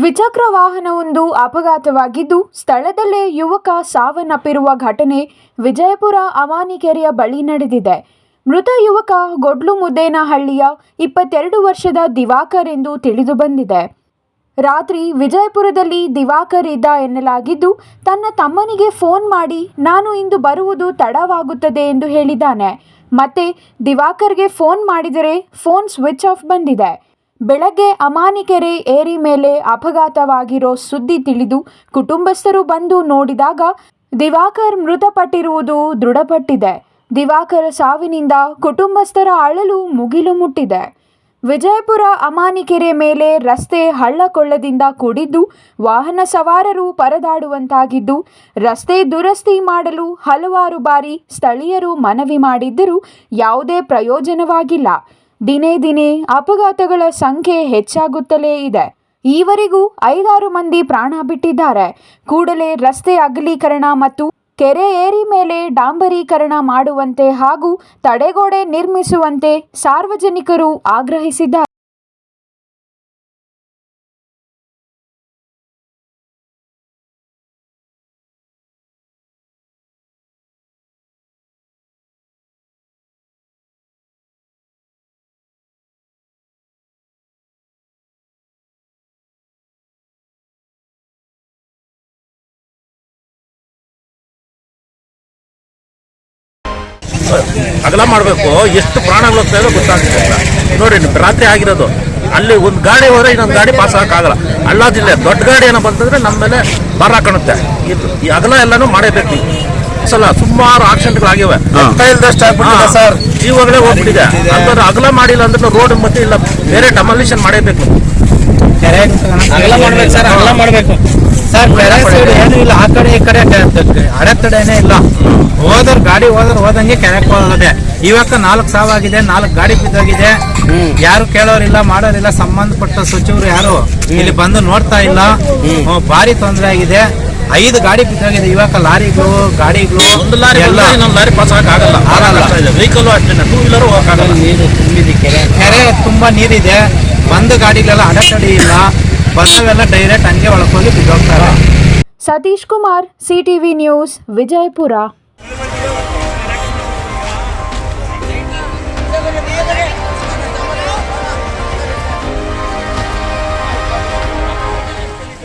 ದ್ವಿಚಕ್ರ ವಾಹನವೊಂದು ಅಪಘಾತವಾಗಿದ್ದು ಸ್ಥಳದಲ್ಲೇ ಯುವಕ ಸಾವನ್ನಪ್ಪಿರುವ ಘಟನೆ ವಿಜಯಪುರ ಅಮಾನಿಕೆರೆಯ ಬಳಿ ನಡೆದಿದೆ. ಮೃತ ಯುವಕ ಗೊಡ್ಲುಮುದ್ದೇನಹಳ್ಳಿಯ 22 ವರ್ಷದ ದಿವಾಕರ್ ಎಂದು ತಿಳಿದುಬಂದಿದೆ. ರಾತ್ರಿ ವಿಜಯಪುರದಲ್ಲಿ ದಿವಾಕರ್ ಇದ್ದ ಎನ್ನಲಾಗಿದ್ದು, ತನ್ನ ತಮ್ಮನಿಗೆ ಫೋನ್ ಮಾಡಿ ನಾನು ಇಂದು ಬರುವುದು ತಡವಾಗುತ್ತದೆ ಎಂದು ಹೇಳಿದ್ದಾನೆ. ಮತ್ತೆ ದಿವಾಕರ್ಗೆ ಫೋನ್ ಮಾಡಿದರೆ ಫೋನ್ ಸ್ವಿಚ್ ಆಫ್ ಬಂದಿದೆ. ಬೆಳಗ್ಗೆ ಅಮಾನಿಕೆರೆ ಏರಿ ಮೇಲೆ ಅಪಘಾತವಾಗಿರೋ ಸುದ್ದಿ ತಿಳಿದು ಕುಟುಂಬಸ್ಥರು ಬಂದು ನೋಡಿದಾಗ ದಿವಾಕರ್ ಮೃತಪಟ್ಟಿರುವುದು ದೃಢಪಟ್ಟಿದೆ. ದಿವಾಕರ್ ಸಾವಿನಿಂದ ಕುಟುಂಬಸ್ಥರ ಅಳಲು ಮುಗಿಲು ಮುಟ್ಟಿದೆ. ವಿಜಯಪುರ ಅಮಾನಿಕೆರೆ ಮೇಲೆ ರಸ್ತೆ ಹಳ್ಳಕೊಳ್ಳದಿಂದ ಕೂಡಿದ್ದು ವಾಹನ ಸವಾರರು ಪರದಾಡುವಂತಾಗಿದ್ದು, ರಸ್ತೆ ದುರಸ್ತಿ ಮಾಡಲು ಹಲವಾರು ಬಾರಿ ಸ್ಥಳೀಯರು ಮನವಿ ಮಾಡಿದ್ದರೂ ಯಾವುದೇ ಪ್ರಯೋಜನವಾಗಿಲ್ಲ. ದಿನೇ ದಿನೇ ಅಪಘಾತಗಳ ಸಂಖ್ಯೆ ಹೆಚ್ಚಾಗುತ್ತಲೇ ಇದೆ. ಈವರೆಗೂ 5-6 ಮಂದಿ ಪ್ರಾಣ ಬಿಟ್ಟಿದ್ದಾರೆ. ಕೂಡಲೇ ರಸ್ತೆ ಅಗಲೀಕರಣ ಮತ್ತು ಕೆರೆ ಏರಿ ಮೇಲೆ ಡಾಂಬರೀಕರಣ ಮಾಡುವಂತೆ ಹಾಗೂ ತಡೆಗೋಡೆ ನಿರ್ಮಿಸುವಂತೆ ಸಾರ್ವಜನಿಕರು ಆಗ್ರಹಿಸಿದ್ದಾರೆ. ಅಗಲ ಮಾಡಬೇಕು. ಎಷ್ಟು ಪ್ರಾಣಗಳು ಹೋಗ್ತಾ ಇದೆ ಗೊತ್ತಾಗ್ತಿದೆ ನೋಡಿ. ರಾತ್ರಿ ಆಗಿರೋದು ಅಲ್ಲಿ ಒಂದು ಗಾಡಿ ಹೋದ್ರೆ ಇನ್ನೊಂದು ಗಾಡಿ ಪಾಸ್ ಆಗಕ್ಕಾಗಲ್ಲ. ಅಲ್ಲಾದಿಲ್ಲ ದೊಡ್ಡ ಗಾಡಿ ಏನೋ ಬಂತಂದ್ರೆ ನಮ್ಮ ಮೇಲೆ ಭಾರ ಹಾಕೊಳ್ಳುತ್ತೆ. ಈ ಅಗಲ ಎಲ್ಲಾನು ಮಾಡಬೇಕು. ಸಲ ಸುಮಾರು ಆಕ್ಸಿಡೆಂಟ್ಗಳಾಗಿವೆ. ಸರ್ ಜೀವಗಳೇ ಹೋಗ್ಬಿಟ್ಟಿದೆ. ಅಂತಂದ್ರೆ ಅಗಲ ಮಾಡಿಲ್ಲ ಅಂದ್ರೆ ರೋಡ್ ಮತ್ತೆ ಇಲ್ಲ ಬೇರೆ ಡೆಮಾಲಿಷನ್ ಮಾಡಬೇಕು. ಅಗಲ ಮಾಡ್ಬೇಕು ಸರ್, ಅಗಲ ಮಾಡ್ಬೇಕು ಸರ್. ಬೇರೆ ಸೈಡ್ ಏನು ಇಲ್ಲ, ಆ ಕಡೆ ಈ ಕಡೆ ಅಡೆತಡೆನೇ ಇಲ್ಲ. ಹೋದ್ರ ಗಾಡಿ ಹೋದಂಗೆ ಕೆರೆಕ್ ಹೋಗೋದೆ. ಇವಾಗ 4 ಸಾವಾಗಿದೆ, 4 ಗಾಡಿ ಬಿದ್ದೋಗಿದೆ. ಯಾರು ಕೇಳೋರಿಲ್ಲ, ಮಾಡೋರಿಲ್ಲ. ಸಂಬಂಧಪಟ್ಟ ಸಚಿವರು ಯಾರು ಇಲ್ಲಿ ಬಂದು ನೋಡ್ತಾ ಇಲ್ಲ. ಭಾರಿ ತೊಂದರೆ ಆಗಿದೆ. 5 ಗಾಡಿ ಬಿದ್ದೋಗಿದೆ. ಇವಾಗ ಲಾರಿಗಳು, ಗಾಡಿಗಳು, ಒಂದು ಲಾರಿ ಇನ್ನೊಂದು ಲಾರಿ ಪಾಸ್ ಆಗಲ್ಲ. ವೆಹಿಕಲ್ ಅಷ್ಟೇ, 2 ವೀಲರ್ ಹೋಗಕ್ಕಾಗಲ್ಲ. ನೀರು ತುಂಬಿದೆ, ಕೆರೆ ತುಂಬಾ ನೀರಿದೆ. ಬಂದ ಗಾಡಿಗಳೆಲ್ಲ ಅಡೆತಡೆ ಇಲ್ಲ. ಬಸ್ಸವೆಲ್ಲ ಡೈರೆಕ್ಟ್ ಹಂಗೆ ಒಳಕೋಗಿ ಬಿದ್ದೋಗ್ತಾರೆ. Satish Kumar, CTV news, Vijayapura.